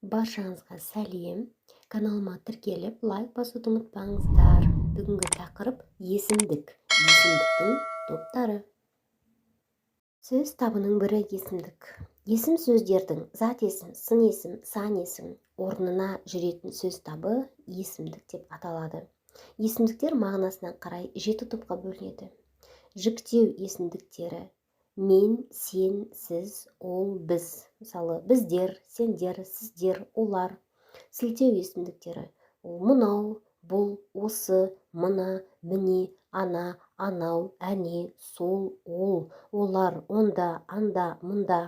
Баршаңызға сәлем. Каналыма тіркеліп, лайк басуды ұмытпаңыздар. Бүгінгі тақырып есімдік. Есімдіктің топтары. Сөз табының бірі есімдік. Есім сөздердің зат есім, сын есім, сан есім орнына жүретін сөз табы есімдік деп аталады. Есімдіктер мағынасына қарай 7 топқа бөлінеді. Жіктеу есімдіктері: мен, сен, сіз, ол, біз. Мысалы, біздер, сендер, сіздер, олар. Сілтеу есімдіктері: мынау, бұл, осы, мына, міне, ана, анау, әне, сол, ол, олар, онда, анда, мұнда.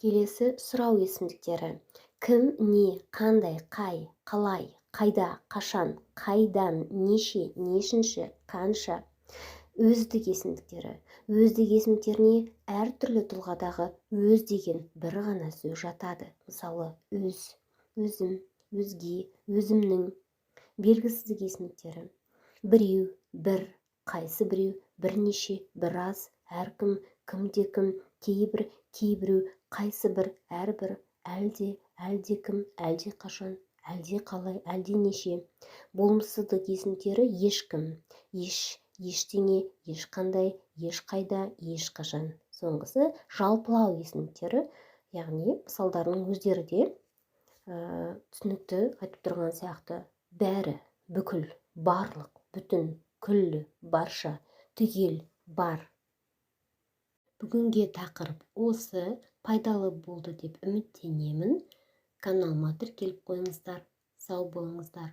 Келесі сұрау есімдіктері: кім, не, қандай, қай, қалай, қайда, қашан, қайдан, неше, нешінші, қанша. Өздік есімдіктері: өздік есімдіктеріне әртүрлі тұлғадағы өз деген бір ғана сөз жатады. Мысалы, өз, өзім, өзге, өзімнің. Белгісіздік есімдіктері: біреу, бір, қайсы біреу, бірнеше, біраз, әркім, кімде-кім, кейбір, кейбіреу, қайсы бір, әрбір, әлде, әлдекім, әлдеқашан, әлдеқалай, әлденеше. Болмыссыздық есімдіктері: ешкім, еш, ештеңе, ешқандай, ешқайда, ешқашан. Соңғысы жалпылау есімдіктері, яғни мысалдарының өздері де түсінікті айтып тұрған сияқты: бәрі, бүкіл, барлық, бүтін, күллі, барша, түгел, бар. Бүгінге тақырып осы. Пайдалы болды деп үміттенемін. Каналыма тіркеліп қойыңыздар. Сау болыңыздар.